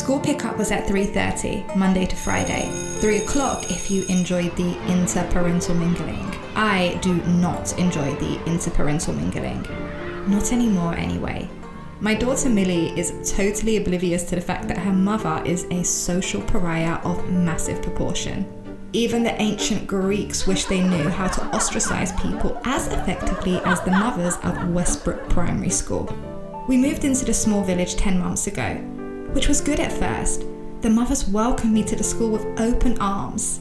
School pickup was at 3:30, Monday to Friday. 3 o'clock if you enjoyed the interparental mingling. I do not enjoy the interparental mingling. Not anymore anyway. My daughter Millie is totally oblivious to the fact that her mother is a social pariah of massive proportion. Even the ancient Greeks wish they knew how to ostracize people as effectively as the mothers of Westbrook Primary School. We moved into the small village 10 months ago, which was good at first. The mothers welcomed me to the school with open arms.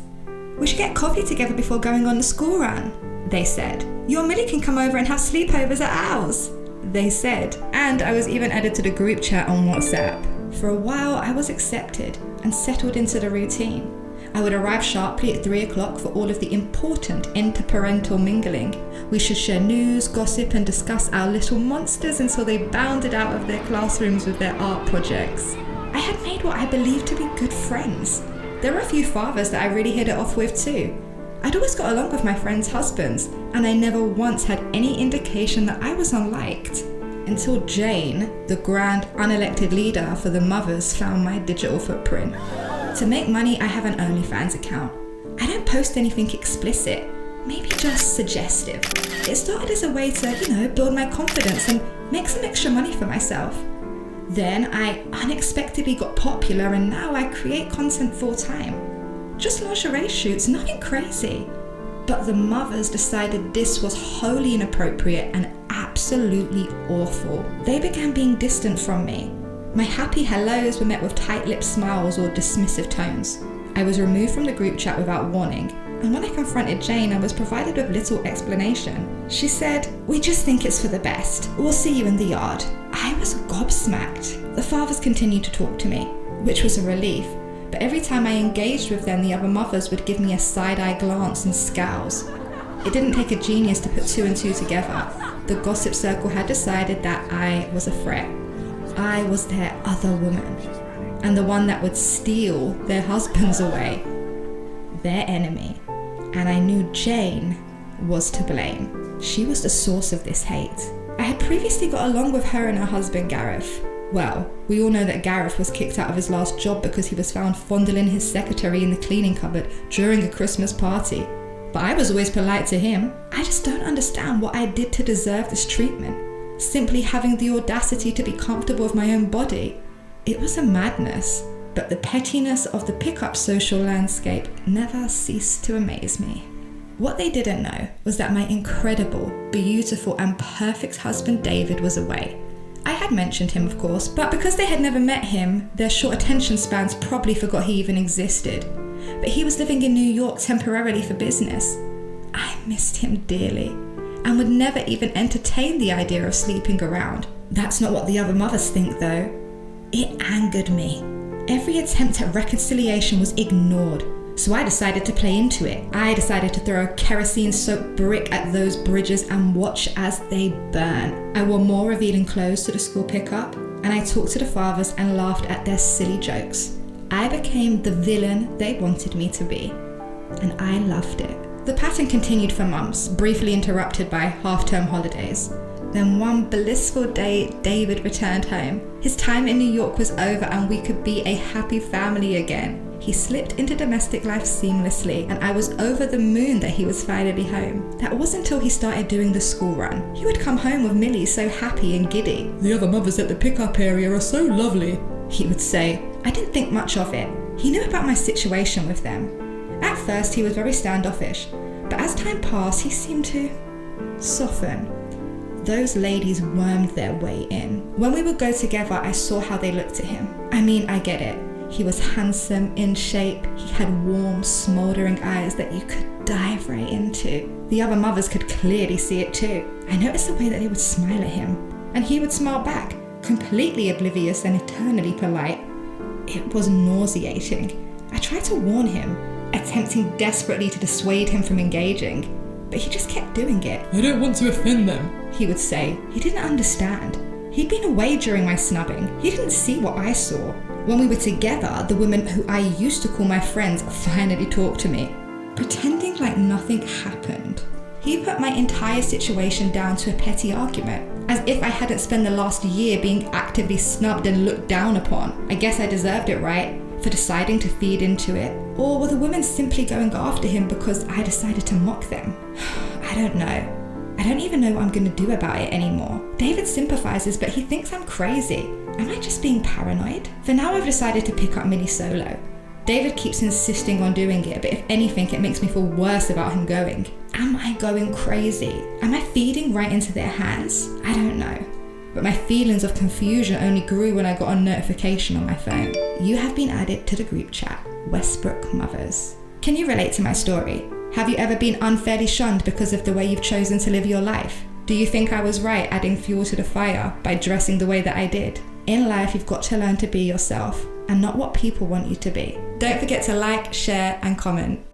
"We should get coffee together before going on the school run," they said. "Your Millie can come over and have sleepovers at ours," they said. And I was even added to the group chat on WhatsApp. For a while, I was accepted and settled into the routine. I would arrive sharply at 3 o'clock for all of the important interparental mingling. We should share news, gossip, and discuss our little monsters until they bounded out of their classrooms with their art projects. I had made what I believed to be good friends. There were a few fathers that I really hit it off with too. I'd always got along with my friends' husbands, and I never once had any indication that I was unliked. Until Jane, the grand unelected leader for the mothers, found my digital footprint. To make money, I have an OnlyFans account. I don't post anything explicit, maybe just suggestive. It started as a way to, build my confidence and make some extra money for myself. Then I unexpectedly got popular and now I create content full time. Just lingerie shoots, nothing crazy. But the mothers decided this was wholly inappropriate and absolutely awful. They began being distant from me. My happy hellos were met with tight-lipped smiles or dismissive tones. I was removed from the group chat without warning, and when I confronted Jane, I was provided with little explanation. She said, "We just think it's for the best. We'll see you in the yard." I was gobsmacked. The fathers continued to talk to me, which was a relief, but every time I engaged with them, the other mothers would give me a side-eye glance and scowls. It didn't take a genius to put two and two together. The gossip circle had decided that I was a threat. I was their other woman, and the one that would steal their husbands away, their enemy. And I knew Jane was to blame. She was the source of this hate. I had previously got along with her and her husband Gareth. Well, we all know that Gareth was kicked out of his last job because he was found fondling his secretary in the cleaning cupboard during a Christmas party. But I was always polite to him. I just don't understand what I did to deserve this treatment. Simply having the audacity to be comfortable with my own body. It was a madness, but the pettiness of the pickup social landscape never ceased to amaze me. What they didn't know was that my incredible, beautiful, and perfect husband David was away. I had mentioned him, of course, but because they had never met him, their short attention spans probably forgot he even existed. But he was living in New York temporarily for business. I missed him dearly, and would never even entertain the idea of sleeping around. That's not what the other mothers think though. It angered me. Every attempt at reconciliation was ignored, so I decided to play into it. I decided to throw a kerosene-soaked brick at those bridges and watch as they burn. I wore more revealing clothes to the school pickup, and I talked to the fathers and laughed at their silly jokes. I became the villain they wanted me to be, and I loved it. The pattern continued for months, briefly interrupted by half-term holidays. Then one blissful day, David returned home. His time in New York was over and we could be a happy family again. He slipped into domestic life seamlessly, and I was over the moon that he was finally home. That wasn't until he started doing the school run. He would come home with Millie so happy and giddy. "The other mothers at the pickup area are so lovely," he would say. I didn't think much of it. He knew about my situation with them. At first, he was very standoffish, but as time passed, he seemed to soften. Those ladies wormed their way in. When we would go together, I saw how they looked at him. I mean, I get it. He was handsome, in shape. He had warm, smoldering eyes that you could dive right into. The other mothers could clearly see it too. I noticed the way that they would smile at him, and he would smile back, completely oblivious and eternally polite. It was nauseating. I tried to warn him, attempting desperately to dissuade him from engaging, but he just kept doing it. "I don't want to offend them," he would say. He didn't understand. He'd been away during my snubbing. He didn't see what I saw. When we were together, the women who I used to call my friends finally talked to me, pretending like nothing happened. He put my entire situation down to a petty argument. I as if I hadn't spent the last year being actively snubbed and looked down upon. I guess I deserved it, right? For deciding to feed into it? Or were the women simply going after him because I decided to mock them? I don't know. I don't even know what I'm going to do about it anymore. David sympathizes, but he thinks I'm crazy. Am I just being paranoid? For now, I've decided to pick up Minnie solo. David keeps insisting on doing it, but if anything, it makes me feel worse about him going. Am I going crazy? Am I feeding right into their hands? I don't know. But my feelings of confusion only grew when I got a notification on my phone. You have been added to the group chat, Westbrook Mothers. Can you relate to my story? Have you ever been unfairly shunned because of the way you've chosen to live your life? Do you think I was right adding fuel to the fire by dressing the way that I did? In life, you've got to learn to be yourself and not what people want you to be. Don't forget to like, share, and comment.